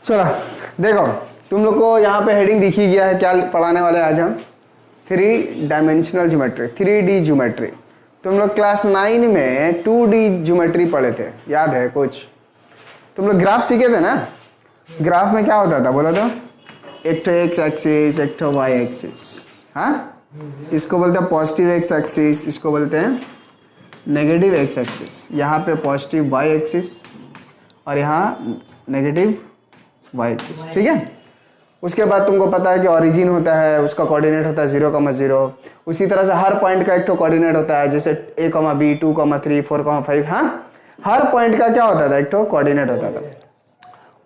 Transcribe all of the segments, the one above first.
चलो देखो, तुम लोग को यहाँ पे हेडिंग दिख ही गया है, क्या पढ़ाने वाले आज हम? 3 डायमेंशनल ज्योमेट्री, 3D ज्योमेट्री। तुम लोग क्लास 9 में 2D ज्योमेट्री पढ़े थे, याद है कुछ? तुम लोग ग्राफ सीखे थे ना? ग्राफ में क्या होता था बोलो तो? एक तो एक्स एक्सिस, एक तो वाई एक्सिस। हाँ, इसको बोलते हैं पॉजिटिव एक्स एक्सिस, इसको बोलते हैं नेगेटिव एक्स एक्सिस। यहाँ पे पॉजिटिव वाई एक्सिस और यहाँ नेगेटिव वाई एक्सिस, ठीक है। उसके बाद तुमको पता है कि ओरिजिन होता है, उसका कोऑर्डिनेट होता है 0,0। उसी तरह से हर पॉइंट का एक तो कोऑर्डिनेट होता है, जैसे A, B, 2, 3, 4, 5। हाँ, हर पॉइंट का क्या होता था? एक तो कोऑर्डिनेट होता था।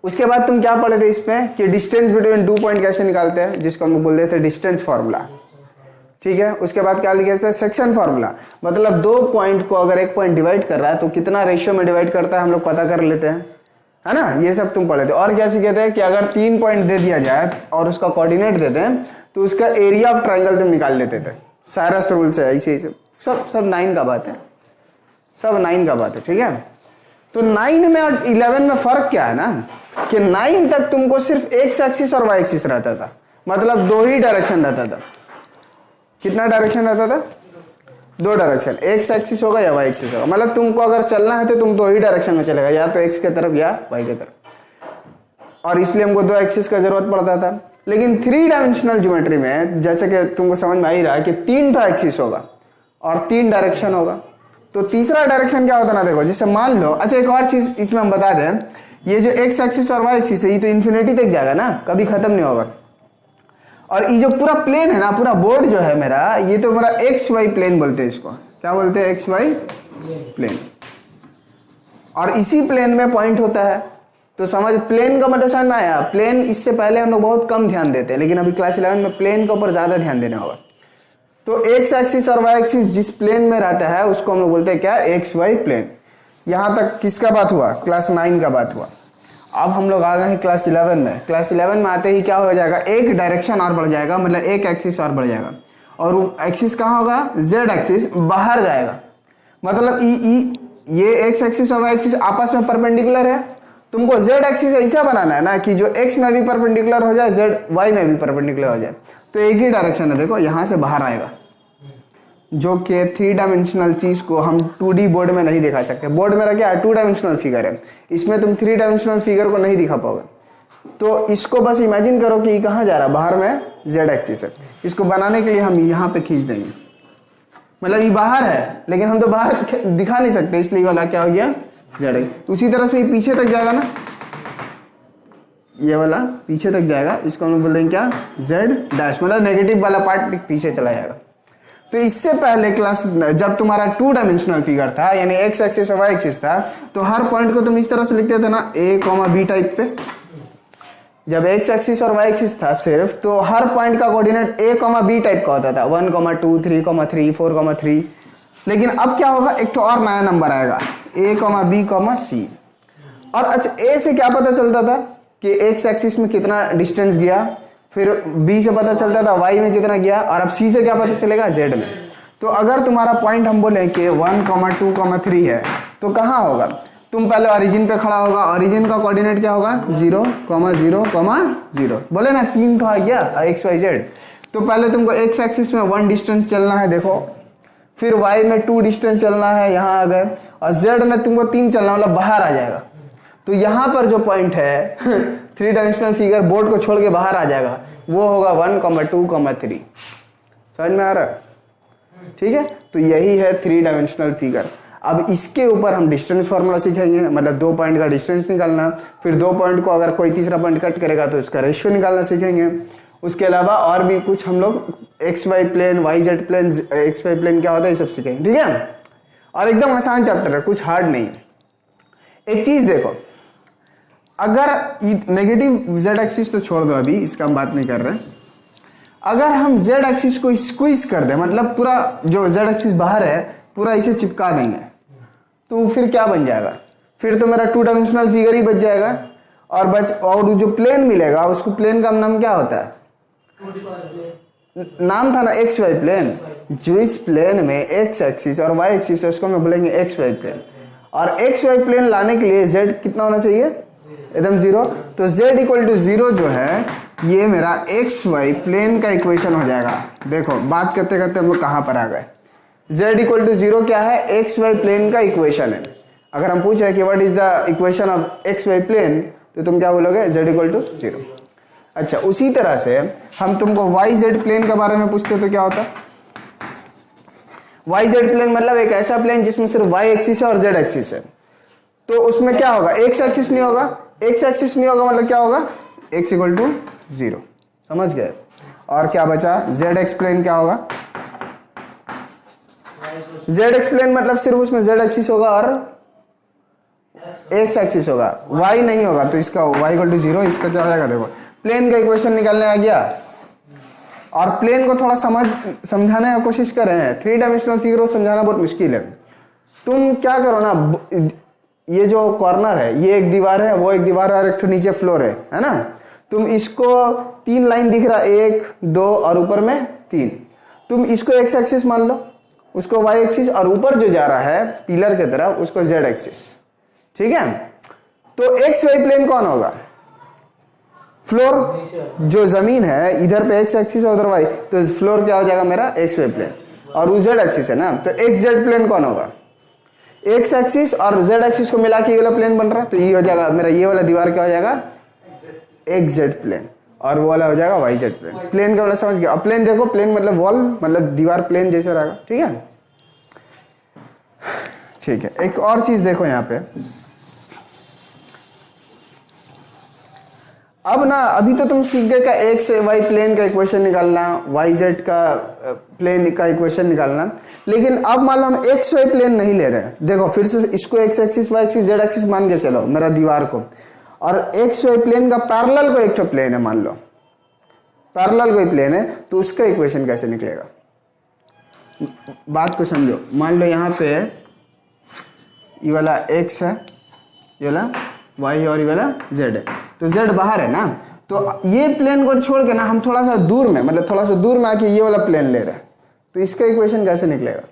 उसके बाद तुम क्या पढ़े थे इसमें कि डिस्टेंस बिटवीन 2 पॉइंट कैसे निकालते हैं, जिसको हम बोलते थे डिस्टेंस फार्मूला, ठीक है। उसके बाद क्या लिखे थे? Section formula. मतलब 2 पॉइंट को अगर एक पॉइंट डिवाइड कर रहा है तो कितना रेशियो में डिवाइड करता है हम लोग पता कर लेते हैं, है ना। ये सब तुम पढ़े थे। और क्या सीखे थे कि अगर 3 पॉइंट दे दिया जाए और उसका कोऑर्डिनेट दे दें तो उसका एरिया ऑफ ट्राइंगल तुम निकाल लेते थे। साइरस रूल से ऐसे ही सब 9 का बात है, सब 9 का बात है, ठीक है। तो 9 में और 11 में फर्क क्या है ना कि 9 तक तुमको सिर्फ एक्स एक्सिस और वाई एक्सिस रहता था, मतलब 2 ही डायरेक्शन रहता था। कितना डायरेक्शन रहता था? 2 डायरेक्शन, एक्स एक्सिस होगा या वाई एक्सिस होगा। मतलब तुमको अगर चलना है तो तुम 2 ही डायरेक्शन में चलेगा, या तो एक्स की तरफ या वाई की तरफ। और इसलिए हमको 2 एक्सिस का जरूरत पड़ता था। लेकिन 3 डायमेंशनल ज्योमेट्री में जैसे कि तुमको समझ में आ ही रहा है कि 3 एक्सिस होगा और 3 डायरेक्शन होगा। तो तीसरा डायरेक्शन क्या होता ना, देखो जैसे मान लो, अच्छा एक और चीज इसमें हम बता दें, ये जो एक्स एक्सिस और वाई एक्सिस है ये तो इन्फिनिटी तक जाएगा ना, कभी खत्म नहीं होगा। और ये जो पूरा प्लेन है ना, पूरा बोर्ड जो है मेरा, ये तो मेरा एक्स वाई प्लेन बोलते हैं इसको। क्या बोलते हैं? X Y plane. और इसी प्लेन में पॉइंट होता है। तो समझ, प्लेन का मतलब समझ में आया। प्लेन इससे पहले हम लोग बहुत कम ध्यान देते हैं, लेकिन अभी क्लास 11 में प्लेन के ऊपर ज्यादा ध्यान देना होगा। तो एक्स एक्सिस और वाई एक्सिस जिस प्लेन में रहता है उसको हम लोग बोलते हैं क्या? X Y plane. यहां तक किसका बात हुआ? क्लास 9 का बात हुआ। अब हम लोग आ गए हैं क्लास 11 में। क्लास 11 में आते ही क्या हो जाएगा? एक डायरेक्शन और बढ़ जाएगा, मतलब एक एक्सिस और बढ़ जाएगा। और वो एक्सिस कहाँ होगा? जेड एक्सिस बाहर जाएगा। मतलब ये एक्स एक्सिस और वाई एक्सिस आपस में परपेंडिकुलर है। तुमको जेड एक्सिस ऐसा बनाना है ना कि जो एक्स में भी परपेंडिकुलर हो जाए, जेड वाई में भी परपेंडिकुलर हो जाए। तो एक ही डायरेक्शन है, देखो यहां से बाहर आएगा, जो कि 3 डायमेंशनल चीज को हम 2D बोर्ड में नहीं दिखा सकते। बोर्ड में क्या है? 2 डायमेंशनल फिगर है, इसमें तुम 3 डायमेंशनल फिगर को नहीं दिखा पाओगे। तो इसको बस इमेजिन करो कि ये कहाँ जा रहा है? बाहर में जेड एक्सिस है। इसको बनाने के लिए हम यहाँ पे खींच देंगे, मतलब ये बाहर है लेकिन हम तो बाहर दिखा नहीं सकते, इसलिए वाला क्या हो गया? Z axis. उसी तरह से ये पीछे तक जाएगा ना, ये वाला पीछे तक जाएगा, इसको हम बोलेंगे क्या? जेड डैश, मतलब नेगेटिव वाला पार्ट पीछे चला जाएगा। तो इससे पहले क्लास जब तुम्हारा 2 डायमेंशनल फिगर था, यानी एक्स एक्सिस और वाई एक्सिस था, तो हर पॉइंट को तुम इस तरह से लिखते थे ना, A, B टाइप पे। जब एक्स एक्सिस और वाई एक्सिस था सिर्फ, तो हर पॉइंट का कोऑर्डिनेट A, B टाइप का होता था, 1, 2, 3, 3, 4, 3। लेकिन अब क्या होगा? एक तो और नया नंबर आएगा, A, B, C। और अच्छा, A से क्या पता चलता था कि एक्स एक्सिस में कितना डिस्टेंस गया, फिर B से पता चलता था Y में कितना गया, और अब C से क्या पता चलेगा? Z में। तो अगर तुम्हारा पॉइंट हम बोले कि 1, 2, 3 है, तो कहाँ होगा? तुम पहले ओरिजिन पे खड़ा होगा, ओरिजिन का कोऑर्डिनेट क्या होगा? 0, 0, 0। बोले ना 3 तो आ गया एक्स वाई जेड। तो पहले तुमको एक्स एक्सिस में 1 डिस्टेंस चलना है, देखो, फिर Y में 2 डिस्टेंस चलना है, यहाँ आ गए, और Z में तुमको 3 चलना, मतलब बाहर आ जाएगा। तो यहाँ पर जो पॉइंट है 3 डायमेंशनल फिगर बोर्ड को छोड़ के बाहर आ जाएगा, वो होगा 1, 2, 3। समझ में आ रहा है? ठीक है, तो यही है 3 डायमेंशनल फिगर। अब इसके ऊपर हम डिस्टेंस फार्मूला सीखेंगे, मतलब 2 पॉइंट का डिस्टेंस निकालना, फिर 2 पॉइंट को अगर कोई तीसरा पॉइंट कट करेगा तो इसका रेशियो निकालना सीखेंगे। उसके अलावा और भी कुछ हम लोग X Y plane, Y Z plane, X Y plane क्या होता है, ये सब सीखेंगे, ठीक है। और एकदम आसान चैप्टर है, कुछ हार्ड नहीं। एक चीज देखो, अगर नेगेटिव जेड एक्सिस तो छोड़ दो, अभी इसका हम बात नहीं कर रहे। अगर हम जेड एक्सिस को स्क्वीज कर दें, मतलब पूरा जो जेड एक्सिस बाहर है पूरा इसे चिपका देंगे, तो फिर क्या बन जाएगा? फिर तो मेरा 2 डायमेंशनल फिगर ही बच जाएगा। और जो प्लेन मिलेगा उसको, प्लेन का नाम क्या होता है? नाम था ना एक्स वाई प्लेन। जो इस प्लेन में एक्स एक्सिस और वाई एक्सिस है उसको हम बोलेंगे एक्स वाई प्लेन। और एक्स वाई प्लेन लाने के लिए जेड कितना होना चाहिए? एकदम जीरो। तो z इक्वल टू जीरो जो है ये मेरा एक्स वाई प्लेन का इक्वेशन हो जाएगा। देखो बात करते करते हम लोग कहाँ पर आ गए। z इक्वल टू जीरो क्या है, एक्स वाई प्लेन का इक्वेशन है। अगर हम पूछे कि what is the equation of X Y plane तो तुम क्या बोलोगे, z इक्वल टू जीरो। अच्छा उसी तरह से हम तुमको वाई जेड प्लेन के बारे में पूछते तो क्या होता, वाई जेड प्लेन मतलब एक ऐसा प्लेन जिसमें सिर्फ वाई एक्सिस है और जेड एक्सिस है। तो उसमें क्या होगा, एक्स एक्सिस नहीं होगा, एक्स एक्सिस नहीं होगा मतलब क्या होगा, एक्स इक्वल टू जीरो। समझ गए। और क्या बचा, जेड एक्स प्लेन क्या होगा, जेड एक्स प्लेन मतलब सिर्फ उसमें जेड एक्सिस होगा और एक्स एक्सिस होगा, वाई नहीं होगा। तो इसका वाई इक्वल टू जीरो, इसका क्या हो जाएगा, देखो प्लेन का इक्वेशन निकालने आ गया। और प्लेन को थोड़ा समझाने की कोशिश कर रहे हैं। 3 डायमेंशनल फिगर को समझाना बहुत मुश्किल है। तुम क्या करो ना, ये जो कॉर्नर है ये एक दीवार है, वो एक दीवार है और एक नीचे फ्लोर है ना। तुम इसको 3 लाइन दिख रहा, 1 2 और ऊपर में 3। तुम इसको एक्स एक्सिस मान लो, उसको वाई एक्सिस, और ऊपर जो जा रहा है पिलर की तरफ उसको जेड एक्सिस। ठीक है। तो एक्स वाई प्लेन कौन होगा, फ्लोर जो जमीन है इधर पे एक्स एक्सिस है उधर वाई, तो फ्लोर क्या हो जाएगा मेरा एक्स वाई प्लेन, और वो जेड एक्सिस है ना। तो एक्स जेड प्लेन कौन होगा, एक्स एक्सिस और जेड एक्सिस को मिला के ये वाला प्लेन बन रहा है। तो ये हो जाएगा मेरा, ये वाला दीवार क्या हो जाएगा, एक्स जेड प्लेन, और वो वाला हो जाएगा वाई जेड प्लेन। प्लेन का वाला समझ गया। अब प्लेन देखो, प्लेन मतलब वॉल, मतलब दीवार प्लेन जैसे रहेगा। ठीक है, ठीक है। एक और चीज देखो यहाँ पे, अब ना अभी तो तुम सीख गए का एक्स वाई प्लेन का इक्वेशन निकालना, वाई जेड का प्लेन का इक्वेशन निकालना। लेकिन अब मान लो हम एक्स वाई प्लेन नहीं ले रहे हैं। देखो फिर से इसको X axis Y axis Z axis मान के चलो मेरा दीवार को, और एक्स वाई प्लेन का पैरेलल को एक तो प्लेन है, मान लो पैरेलल कोई प्लेन है, तो उसका इक्वेशन कैसे निकलेगा। बात को समझो। मान लो यहाँ पे ये वाला एक्स है, ये वाला वाई और ये वाला जेड है। तो जेड बाहर है ना, तो ये प्लेन को छोड़ के ना हम थोड़ा सा दूर में, मतलब थोड़ा सा दूर में आके ये वाला प्लेन ले रहे हैं। तो इसका इक्वेशन कैसे निकलेगा,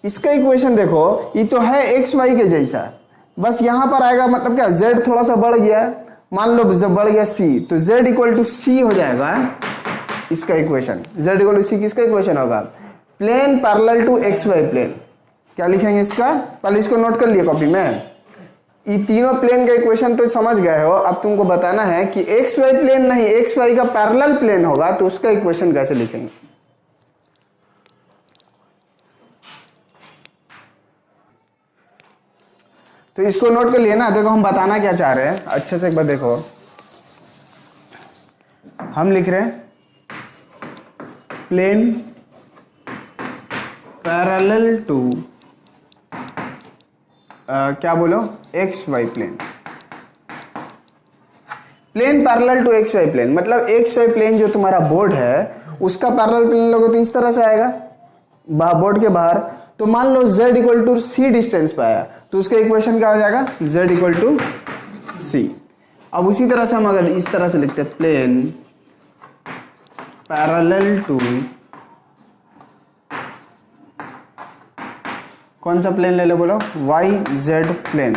इसका इक्वेशन देखो ये तो है एक्स वाई के जैसा, बस यहाँ पर आएगा मतलब क्या, जेड थोड़ा सा बढ़ गया, मान लो जब बढ़ गया सी, तो जेड इक्वल टू सी हो जाएगा इसका equation. Z equal to C किसका इक्वेशन होगा, plane parallel to X Y plane. क्या लिखेंगे इसका, पहले इसको नोट कर लिया कॉपी में। ये तीनों प्लेन का इक्वेशन तो समझ गए हो। अब तुमको बताना है कि एक्स वाई प्लेन नहीं, एक्स वाई का पैरेलल प्लेन होगा, तो उसका इक्वेशन कैसे लिखेंगे। तो इसको नोट कर लिए ना। देखो हम बताना क्या चाह रहे हैं, अच्छे से एक बार देखो। हम लिख रहे हैं प्लेन पैरेलल टू क्या बोलो, X Y plane. Plane parallel to X Y plane मतलब एक्स वाई प्लेन जो तुम्हारा बोर्ड है उसका पैरेलल प्लेन लोगे तो इस तरह से आएगा बोर्ड के बाहर। तो मान लो z equal to C distance पे आया, तो उसका इक्वेशन क्या हो जाएगा, z इक्वल टू सी। अब उसी तरह से हम अगर इस तरह से लिखते हैं प्लेन पैरेलल टू, कौन सा प्लेन ले लो बोलो, वाई जेड प्लेन।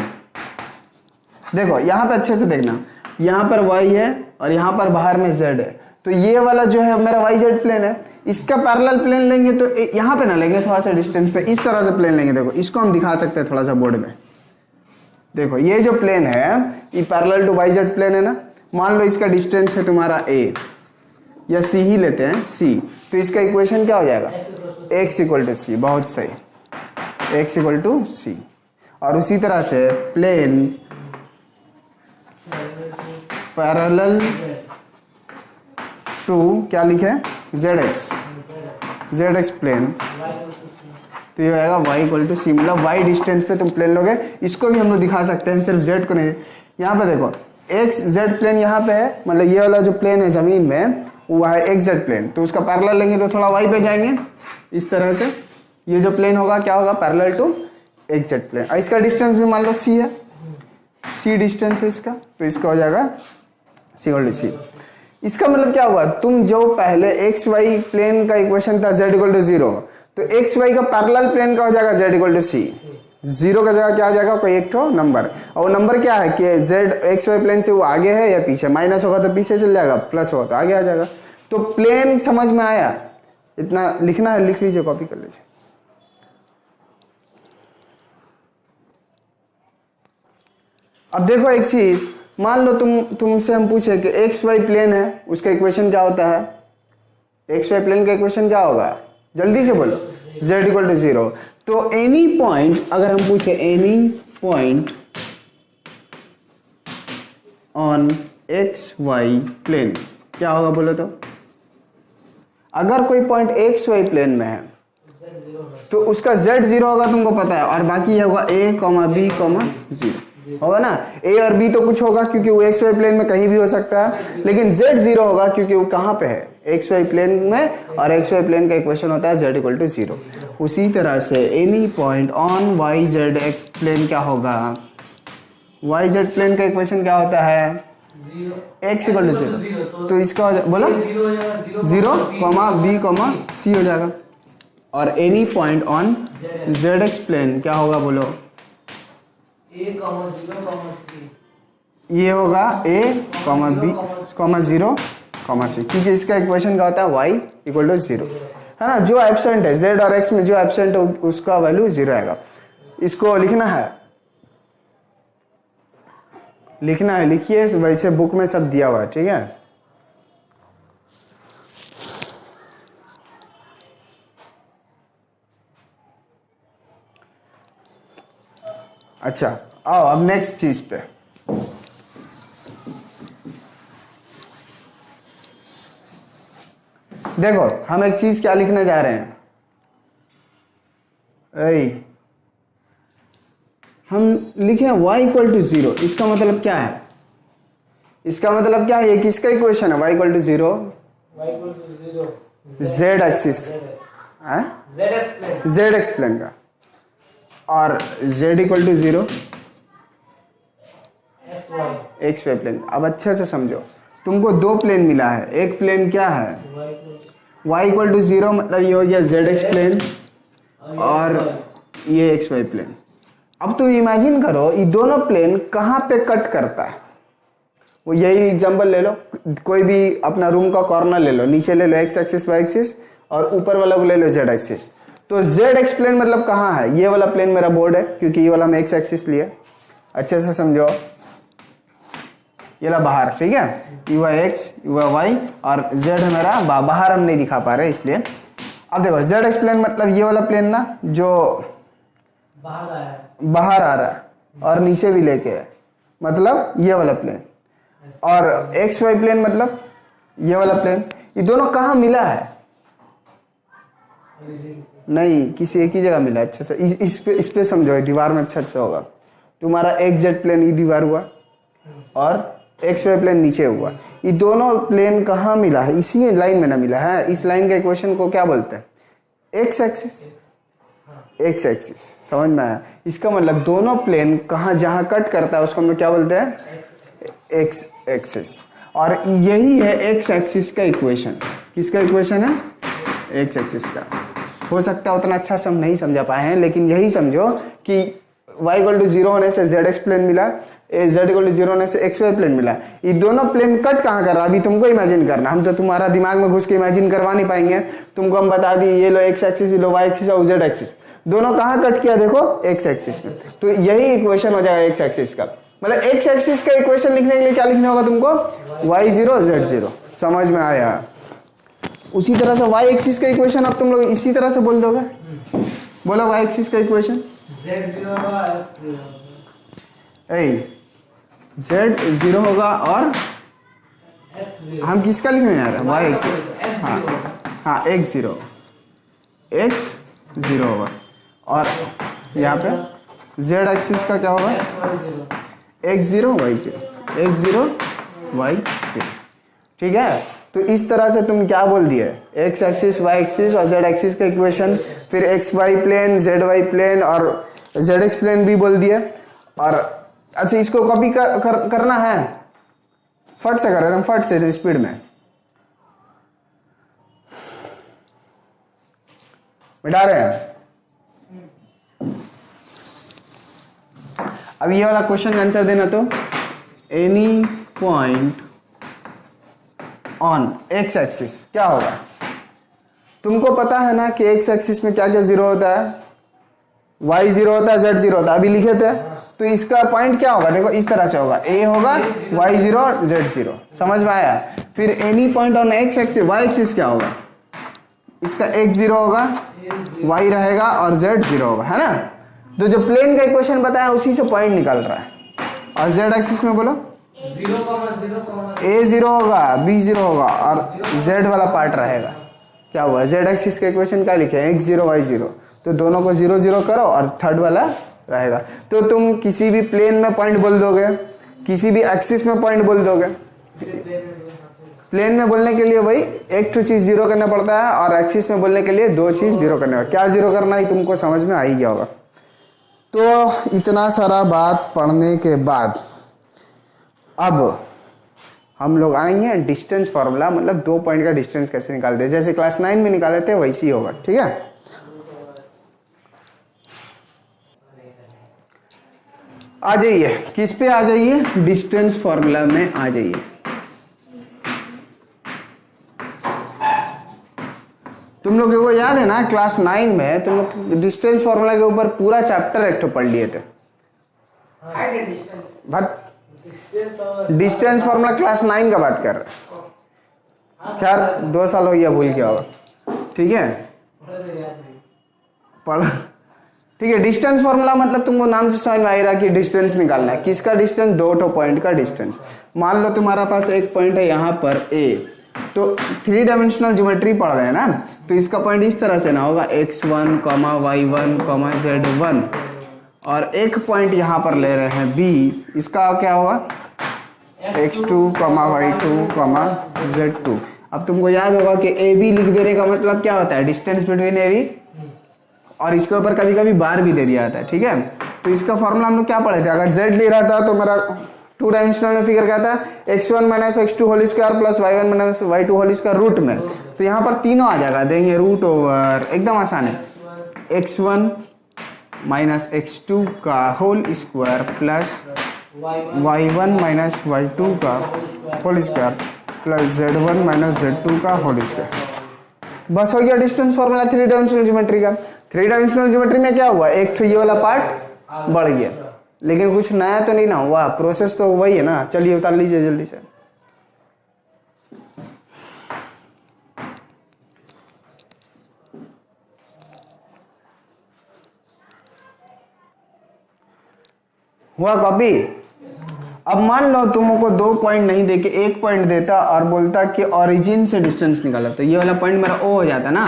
देखो यहां पे अच्छे से देखना, यहां पर y है और यहां पर बाहर में z है। तो ये वाला जो है मेरा वाई जेड प्लेन है, इसका पैरेलल प्लेन लेंगे तो यहां पे ना लेंगे, थोड़ा सा डिस्टेंस पे इस तरह से प्लेन लेंगे। देखो इसको हम दिखा सकते हैं थोड़ा सा बोर्ड में। देखो ये जो प्लेन है ये parallel to Y Z plane है ना। मान लो इसका डिस्टेंस है तुम्हारा a, या c ही लेते हैं c, तो इसका इक्वेशन क्या हो जाएगा, x इक्वल टू सी। बहुत सही, x इक्वल टू सी। और उसी तरह से प्लेन पैरेलल टू क्या लिखे, जेड एक्स प्लेन, तो ये आएगा y इक्वल टू सी। मतलब y डिस्टेंस पे तुम प्लेन लोगे। इसको भी हम लोग दिखा सकते हैं, सिर्फ z को नहीं। यहाँ पे देखो एक्स जेड प्लेन यहाँ पे है, मतलब ये वाला जो प्लेन है जमीन में वो है एक्स जेड प्लेन, तो उसका पैरेलल लेंगे तो थोड़ा y पे जाएंगे इस तरह से। ये जो प्लेन होगा क्या होगा, parallel to X Z plane. और इसका डिस्टेंस भी मान लो c है, c डिस्टेंस है इसका, तो इसका हो जाएगा c इक्वल टू सी। इसका मतलब क्या हुआ, तुम जो पहले एक्स वाई प्लेन का इक्वेशन था z इक्वल टू जीरो, तो एक्स वाई का पैरेलल प्लेन का हो जाएगा z equal to C. Zero का जगह क्या आ जाएगा, कोई एक ठो नंबर, और वो नंबर क्या है कि जेड एक्स वाई प्लेन से वो आगे है या पीछे, माइनस होगा तो पीछे चल जाएगा, प्लस होगा तो आगे आ जाएगा। तो प्लेन समझ में आया, इतना लिखना है, लिख लीजिए, कॉपी कर लीजिए। अब देखो एक चीज, मान लो तुमसे हम पूछे कि एक्स वाई प्लेन है, उसका इक्वेशन क्या होता है, एक्स वाई प्लेन का इक्वेशन क्या होगा, जल्दी से बोलो, z इक्वल टू 0। तो एनी पॉइंट, अगर हम पूछे any point on X Y plane क्या होगा बोलो तो, अगर कोई पॉइंट एक्स वाई प्लेन में है तो उसका z 0 होगा, तुमको पता है, और बाकी ये होगा a, b, 0 होगा ना। a और b तो कुछ होगा क्योंकि वो एक्स वाई प्लेन में कहीं भी हो सकता है, लेकिन z 0 होगा क्योंकि वो कहाँ पे है, एक्स वाई प्लेन में, और एक्स वाई प्लेन का इक्वेशन होता है z इक्वल टू 0। उसी तरह से any point on Y Z X plane क्या होगा, वाई जेड प्लेन का इक्वेशन क्या होता है, x इक्वल टू 0। तो इसका बोलो 0, b, c हो जाएगा। और any point on Z X plane क्या होगा बोलो, ये होगा a, b, 0, c, क्योंकि इसका इक्वेशन क्या होता है y इक्वल टू 0, है ना। जो एब्सेंट है z और x में, जो एब्सेंट है उसका वैल्यू 0 आएगा। इसको लिखना है, लिखिए, वैसे बुक में सब दिया हुआ है, ठीक है। अच्छा, आओ अब नेक्स्ट चीज पे। देखो हम एक चीज क्या लिखने जा रहे हैं, हम लिखे y इक्वल टू 0। इसका मतलब क्या है, इसका मतलब क्या है, ये किसका इक्वेशन है, y equal to 0, z axis, z X plane का, और z equal to 0 X Y plane. अब अच्छे से समझो, तुमको दो प्लेन मिला है, एक प्लेन क्या है y इक्वल टू 0, मतलब ये हो गया z एक्स प्लेन, और ये एक्स वाई प्लेन। अब तो इमेजिन करो ये दोनों प्लेन कहाँ पे कट करता है, वो यही एग्जांपल ले लो, कोई भी अपना रूम का कॉर्नर ले लो, नीचे ले लो एक्स एक्सिस वाई एक्सिस, और ऊपर वाला को ले लो जेड एक्सिस। तो जेड एक्स प्लेन मतलब कहाँ है, ये वाला प्लेन मेरा बोर्ड है, क्योंकि ये वाला मैं एक्स एक्सिस लिए, अच्छे से समझो, ये ला बाहर, ठीक है, यू एक्स यू वाई, और जेड है मेरा बाहर, हम नहीं दिखा पा रहे इसलिए। अब देखो जेड एक्स प्लेन मतलब ये वाला प्लेन ना, जो बाहर आ रहा है और नीचे भी लेके है, मतलब ये वाला प्लेन, और एक्स वाई प्लेन मतलब ये वाला प्लेन। ये दोनों कहाँ मिला है, नहीं, किसी एक ही जगह मिला है। अच्छा से इस पे समझो, दीवार में अच्छा से होगा। तुम्हारा एक्स जेड प्लेन ये दीवार हुआ, और एक्स वाई प्लेन नीचे हुआ, ये दोनों प्लेन कहाँ मिला है, इसी लाइन में ना मिला है। इस लाइन के इक्वेशन को क्या बोलते हैं, एक्स एक्सिस, एक्स एक्सिस, समझ में आया। इसका मतलब दोनों प्लेन कहाँ, जहाँ कट करता है उसको हम लोग क्या बोलते हैं, एक्स एक्सिस। और यही है एक्स एक्सिस का इक्वेशन। किसका इक्वेशन है, एक्स एक्सिस का। हो सकता है उतना अच्छा से हम नहीं समझा पाए हैं, लेकिन यही समझो कि y इक्वल टू 0 होने से जेड एक्स प्लेन मिला, z इक्वल टू 0 होने से एक्स वाई प्लेन मिला। ये दोनों प्लेन कट कहाँ कर रहा है, अभी तुमको इमेजिन करना, हम तो तुम्हारा दिमाग में घुस के इमेजिन करवा नहीं पाएंगे। तुमको हम बता दी, ये लो एक्स एक्सिस, ये लो वाई एक्सिस और जेड एक्सिस, दोनों कहाँ कट किया देखो, एक्स एक्सिस में। तो यही इक्वेशन हो जाएगा एक्स एक्सिस का। मतलब एक्स एक्सिस का इक्वेशन लिखने के लिए क्या लिखना होगा तुमको, y0 z0। समझ में आया। उसी तरह से y एक्सिस का इक्वेशन अब तुम लोग इसी तरह से बोल दोगे, बोला y एक्सिस का इक्वेशन z0 होगा, और हम किसका लिखने जा रहे हैं, y एक्सिस, हाँ x0 होगा, और यहाँ पे z एक्सिस का क्या होगा, x0 y0, ठीक है। तो इस तरह से तुम क्या बोल दिए, x एक्सिस, y एक्सिस और z एक्सिस का इक्वेशन, फिर x y plane, z y plane और z x प्लेन भी बोल दिए। और अच्छा, इसको कॉपी करना है, फट से कर, एकदम फट से स्पीड में मिटा रहे हैं। अब ये वाला क्वेश्चन का आंसर देना तो any point on X axis क्या होगा। तुमको पता है ना कि एक्स एक्सिस में क्या क्या जीरो होता है, वाई जीरो होता है, जेड जीरो होता है, अभी लिखे थे। तो इसका पॉइंट क्या होगा, देखो इस तरह से होगा, ए होगा, वाई जीरो और जेड जीरो, समझ में आया। फिर any point on X axis, Y axis क्या होगा, इसका एक्स जीरो होगा, वाई रहेगा और जेड जीरो होगा, है ना। तो जो प्लेन का इक्वेशन बताया उसी से पॉइंट निकल रहा है। और जेड एक्सिस में बोलो ए जीरो होगा, बी जीरो होगा और जेड वाला पार्ट रहेगा। क्या हुआ, जेड एक्सिस का इक्वेशन क्या लिखे, एक्स जीरो वाई जीरो, तो दोनों को जीरो जीरो करो और थर्ड वाला रहेगा। तो तुम किसी भी प्लेन में पॉइंट बोल दोगे, किसी भी एक्सिस में पॉइंट बोल दोगे। प्लेन में बोलने के लिए भाई एक तो चीज जीरो करना पड़ता है और एक्सिस में बोलने के लिए दो चीज जीरो करने होगा। क्या जीरो करना है तुमको समझ में आ ही गया होगा। तो इतना सारा बात पढ़ने के बाद अब हम लोग आएंगे डिस्टेंस फॉर्मूला, मतलब 2 पॉइंट का डिस्टेंस कैसे निकालते हैं, जैसे क्लास 9 में निकाले थे वैसे ही होगा, ठीक है। आ जाइए, किस पे आ जाइए, डिस्टेंस फॉर्मूला में आ जाइए। तुम लोगों को याद है ना क्लास 9 में तुम लोग डिस्टेंस फॉर्मूला के ऊपर पूरा चैप्टर एक तो पढ़ लिए थे। डिस्टेंस फॉर्मूला क्लास 9 का बात कर रहे, खैर 2 साल हो गया, भूल गया होगा, ठीक है। पढ़, ठीक है। डिस्टेंस फॉर्मूला मतलब तुमको नाम से समझ में आ रहा कि डिस्टेंस निकालना है। किसका डिस्टेंस, 2 पॉइंट का डिस्टेंस। मान लो तुम्हारा पास एक पॉइंट है यहाँ पर ए, तो 3 डायमेंशनल ज्योमेट्री पढ़ रहे हैं ना, तो इसका पॉइंट इस तरह से ना होगा, x1, y1, z1, और एक पॉइंट यहाँ पर ले रहे हैं बी, इसका क्या होगा x2, y2, z2। अब तुमको याद होगा कि ए बी लिख देने का मतलब क्या होता है, डिस्टेंस बिटवीन ए बी, और इसके ऊपर कभी कभी बार भी दे दिया जाता है, ठीक है। तो इसका फॉर्मूला हम लोग क्या पढ़े थे, अगर z दे रहा था तो मेरा 2 डायमेंशनल में फिगर क्या था, x1 - x2 whole square plus y1 - y2 whole square root में। तो यहाँ पर तीनों आ जाएगा, देंगे रूट ओवर, एकदम आसान है, x1 - x2 का whole square plus y1 - y2 का whole square plus z1 - z2 का होल स्क्वायर। बस हो गया डिस्टेंस फॉर्मूला 3 डायमेंशनल ज्योमेट्री का। 3 डायमेंशनल ज्योमेट्री में क्या हुआ, एक तो ये वाला पार्ट बढ़ गया, लेकिन कुछ नया तो नहीं ना हुआ, प्रोसेस तो वही है ना। चलिए उतार लीजिए जल्दी से। हुआ कॉपी। अब मान लो तुमको 2 पॉइंट नहीं देके 1 पॉइंट देता और बोलता कि ओरिजिन से डिस्टेंस निकालो, तो ये वाला पॉइंट मेरा ओ हो जाता ना,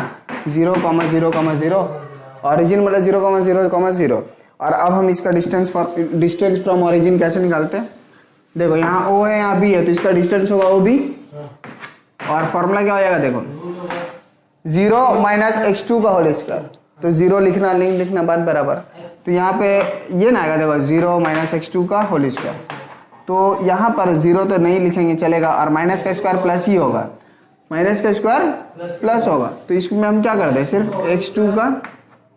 0, 0, 0, ओरिजिन मतलब 0, 0, 0। और अब हम इसका डिस्टेंस फ्रॉम ओरिजिन कैसे निकालते हैं, देखो यहाँ ओ है यहाँ बी है, तो इसका डिस्टेंस होगा ओ बी, और फॉर्मूला क्या हो जाएगा देखो, 0 - x2 का होल स्क्वायर, तो 0 लिखना नहीं लिखना बात बराबर। तो यहाँ पे ये ना आएगा, देखो 0 - x2 का होल स्क्वायर, तो यहाँ पर 0 तो नहीं लिखेंगे चलेगा, और माइनस का स्क्वायर प्लस ही होगा, माइनस का स्क्वायर प्लस होगा, तो इसमें हम क्या कर दे, सिर्फ x2 का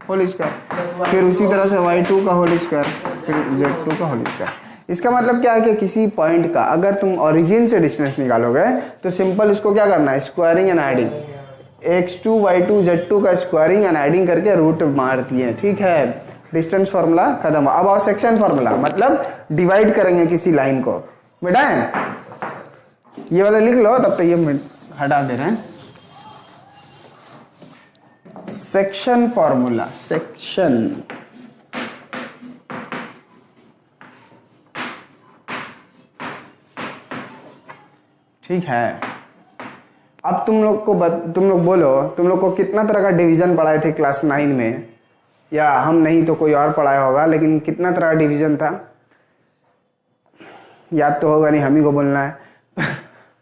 होल स्क्वायर, फिर उसी तरह से y2 का होल स्क्वायर, फिर z2 का होल स्क्वायर। इसका मतलब क्या है कि किसी पॉइंट का अगर तुम ओरिजिन से डिस्टेंस निकालोगे तो सिंपल इसको क्या करना है, squaring and adding, x2, y2, z2 का स्क्वायरिंग एंड एडिंग करके रूट मार दिए, ठीक है। डिस्टेंस फार्मूला खत्म। अब आओ सेक्शन फार्मूला, मतलब डिवाइड करेंगे किसी लाइन को, बेटा ये वाला लिख लो, तब तक ये हटा दे रहे हैं। सेक्शन फार्मूला, सेक्शन, ठीक है। अब तुम लोग बोलो, तुम लोग को कितना तरह का डिवीजन पढ़ाए थे क्लास 9 में, या हम नहीं तो कोई और पढ़ाया होगा, लेकिन कितना तरह का डिवीजन था याद तो होगा नहीं, हम ही को बोलना है।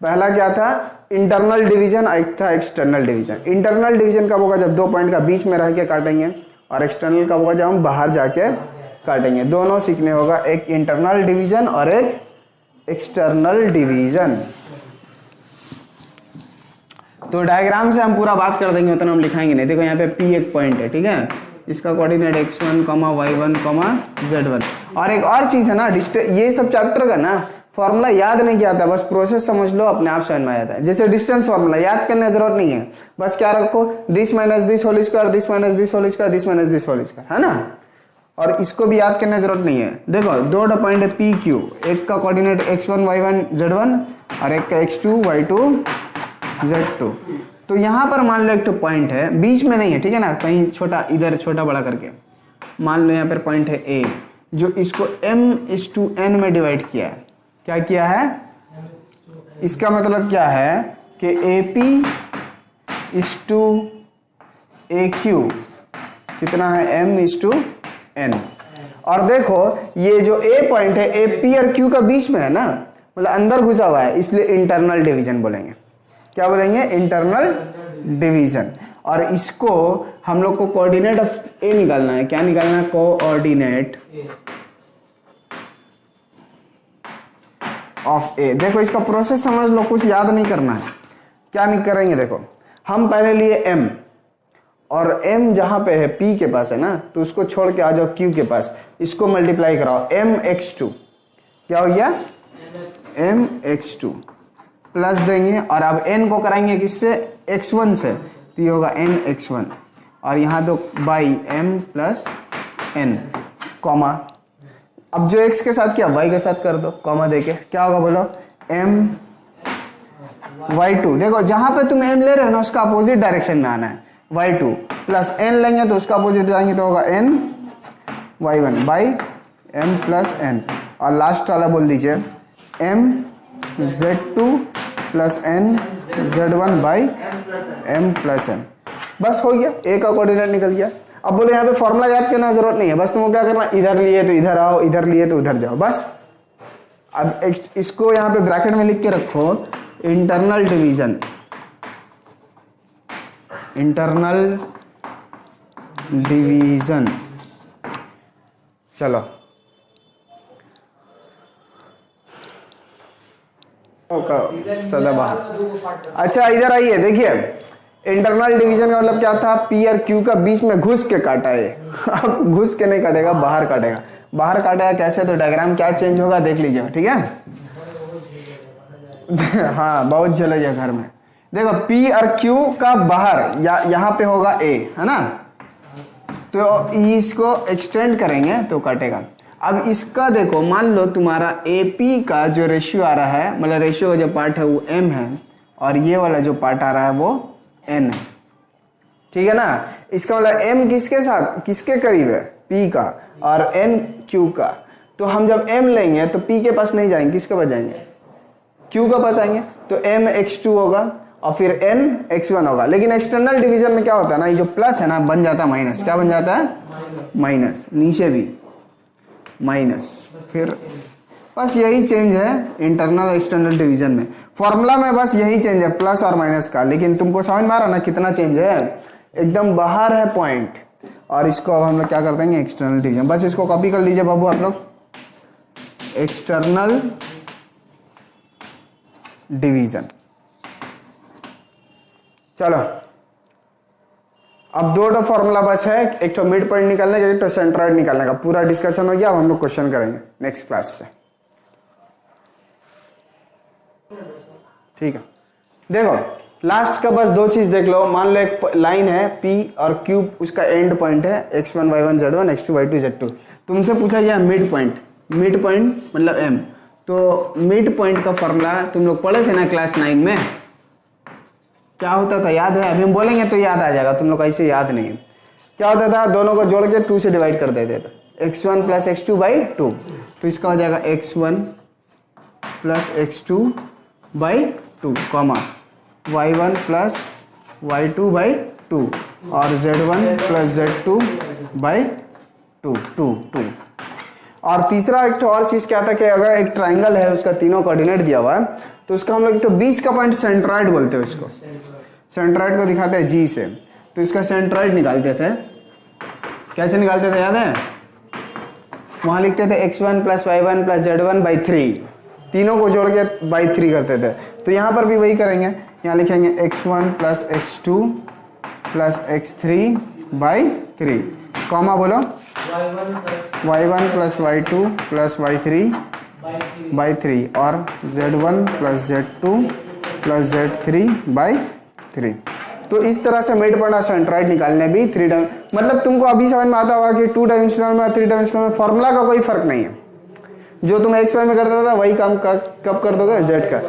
पहला क्या था, इंटरनल डिवीजन, एक था एक्सटर्नल डिवीजन। इंटरनल डिवीजन कब होगा, जब 2 पॉइंट का बीच में रह के काटेंगे, और एक्सटर्नल कब होगा, जब हम बाहर जाके काटेंगे। दोनों सीखने होगा, एक इंटरनल डिवीजन और एक एक्सटर्नल डिवीजन। तो डायग्राम से हम पूरा बात कर देंगे, उतना हम लिखाएंगे नहीं। देखो यहाँ पे P एक पॉइंट है, ठीक है, इसका कोऑर्डिनेट x1, y1, z1। और एक और चीज़ है ना, ये सब चैप्टर का ना फॉर्मूला याद नहीं किया था, बस प्रोसेस समझ लो, अपने आप समझ में आ जाता है। जैसे डिस्टेंस फॉर्मूला याद करने की जरूरत नहीं है, बस क्या रखो, this minus this whole square, this minus this whole square, this minus this whole square, है ना। और इसको भी याद करने की जरूरत नहीं है। देखो दो पॉइंट है पी क्यू, एक का कोऑर्डिनेट x1, y1, z1 और एक का x2, y2, z2। तो यहाँ पर मान लो एक तो पॉइंट है, बीच में नहीं है, ठीक है ना, कहीं छोटा, इधर छोटा बड़ा करके मान लो यहाँ पर पॉइंट है ए, जो इसको m/n में डिवाइड किया है। क्या किया है, इसका मतलब क्या है कि AP is to AQ कितना है, m/n। और देखो ये जो A पॉइंट है AP और Q का बीच में है ना, मतलब अंदर घुसा हुआ है, इसलिए इंटरनल डिवीजन बोलेंगे। क्या बोलेंगे, इंटरनल डिवीजन। और इसको हम लोग को कोऑर्डिनेट ऑफ A निकालना है। क्या निकालना है, कोऑर्डिनेट ऑफ A। देखो इसका प्रोसेस समझ लो, कुछ याद नहीं करना है। क्या नहीं करेंगे, देखो हम पहले लिए M, और M जहां पे है P के पास है ना, तो उसको छोड़ के आ जाओ Q के पास, इसको मल्टीप्लाई कराओ mx2। क्या हो गया, mx2 प्लस देंगे, और अब n को कराएंगे किससे, x1 से, तो ये होगा nx1, और यहाँ तो by m plus n, comma, अब जो x के साथ किया y के साथ कर दो, कॉमा देके, क्या होगा बोलो, m y2। देखो जहां पे तुम m ले रहे हो ना, उसका अपोजिट डायरेक्शन में आना है, y2 प्लस n लेंगे तो उसका अपोजिट जाएंगे, तो होगा n y1 by m plus n, और लास्ट वाला बोल दीजिए m z2 plus n z1 by m plus n। बस हो गया, a का कोऑर्डिनेट निकल गया। अब बोले यहाँ पे फॉर्मूला याद करना जरूरत नहीं है, बस तुमको क्या करना, इधर लिए तो इधर आओ, इधर लिए तो उधर जाओ, बस। अब इसको यहाँ पे ब्रैकेट में लिख के रखो, इंटरनल डिवीजन, इंटरनल डिवीजन। चलो सदाबहार। अच्छा इधर आइए, देखिए इंटरनल डिवीजन का मतलब क्या था, P और Q का बीच में घुस के काटा है। अब घुस के नहीं काटेगा, बाहर काटेगा। बाहर काटेगा कैसे, तो डायग्राम क्या चेंज होगा देख लीजिए, ठीक है। हाँ बहुत जलेगा घर में। देखो P और Q का बाहर यहाँ पे होगा A, है ना, तो इसको एक्सटेंड करेंगे तो काटेगा। अब इसका देखो, मान लो तुम्हारा AP का जो रेशियो आ रहा है, मतलब रेशियो का जो पार्ट है वो M है, और ये वाला जो पार्ट आ रहा है वो N है, ठीक है ना। इसका मतलब M किसके साथ, किसके करीब है, P का, और N Q का। तो हम जब M लेंगे तो P के पास नहीं जाएंगे, किसके पास जाएंगे, Q के पास आएंगे, तो M x2 होगा और फिर N x1 होगा। लेकिन एक्सटर्नल डिवीजन में क्या होता है ना, ये जो प्लस है ना बन जाता है माइनस। क्या बन जाता है, माइनस, नीचे भी माइनस, फिर बस यही चेंज है इंटरनल एक्सटर्नल डिवीजन में। फॉर्मूला में बस यही चेंज है, प्लस और माइनस का। लेकिन तुमको समझ में आ रहा ना कितना चेंज है, एकदम बाहर है पॉइंट। और इसको अब हम लोग क्या कर देंगे, एक्सटर्नल डिवीजन। बस इसको कॉपी कर लीजिए बाबू आप लोग, एक्सटर्नल डिवीजन। चलो अब दो फॉर्मूला बस है, एक तो मिड पॉइंट निकालने का, एक तो सेंट्रॉइड निकालने का। पूरा डिस्कशन हो गया, अब हम लोग क्वेश्चन करेंगे नेक्स्ट क्लास से, ठीक है। देखो लास्ट का बस दो चीज देख लो। मान लो एक लाइन है P और Q, उसका एंड पॉइंट है x1 y1 z1 x2 y2 z2। तुमसे पूछा गया मिड पॉइंट, मिड पॉइंट मतलब M। तो मिड पॉइंट का फॉर्मूला तुम लोग पढ़े थे ना क्लास 9 में, क्या होता था याद है? अभी हम बोलेंगे तो याद आ जाएगा, तुम लोग ऐसे याद नहीं है। क्या होता था, दोनों को जोड़ के 2 से डिवाइड कर देते थे, x1 प्लस x2 बाई 2। तो इसका हो जाएगा x1 plus x2 by 2, comma y1 plus y2 by 2 और z1 प्लस z2 बाई 2। और तीसरा एक और चीज क्या था कि अगर एक ट्राइंगल है, उसका तीनों कोऑर्डिनेट दिया हुआ है, तो उसका हम लोग तो बीच का पॉइंट सेंट्रॉइड बोलते हैं उसको। सेंट्रॉइड को दिखाते हैं G से, तो इसका सेंट्रॉइड निकालते थे। कैसे निकालते थे याद है? वहां लिखते थे x1 plus y1 plus z1 by 3, तीनों को जोड़ के बाई 3 करते थे। तो यहाँ पर भी वही करेंगे, यहाँ लिखेंगे x1 plus x2 plus x3 by 3। Comma बोलो, y1 plus y2 plus y3 by 3 और z1 plus z2 plus z3 by 3। तो इस तरह से मिड पॉइंट और सेंट्रॉइड निकालने भी मतलब तुमको अभी समझ में आता होगा कि 2 डायमेंशनल में 3 डायमेंशनल में फॉर्मूला का कोई फर्क नहीं है। जो तुम एक्स वाई में करता था वही काम कब कर दोगे जेड का,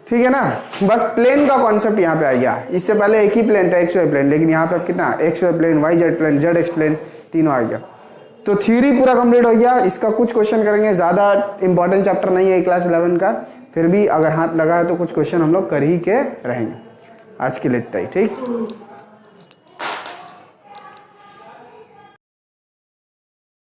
ठीक है ना। बस प्लेन का कॉन्सेप्ट यहाँ पे आ गया। इससे पहले एक ही प्लेन था एक्स वाई प्लेन, लेकिन यहाँ पे कितना X Y plane, Y Z plane, Z X plane तीनों आ गया। तो थ्योरी पूरा कंप्लीट हो गया। इसका कुछ क्वेश्चन करेंगे, ज़्यादा इंपॉर्टेंट चैप्टर नहीं है क्लास 11 का, फिर भी अगर हाथ लगा है तो कुछ क्वेश्चन हम लोग कर ही के रहेंगे। आज के लिए इतना ही, ठीक।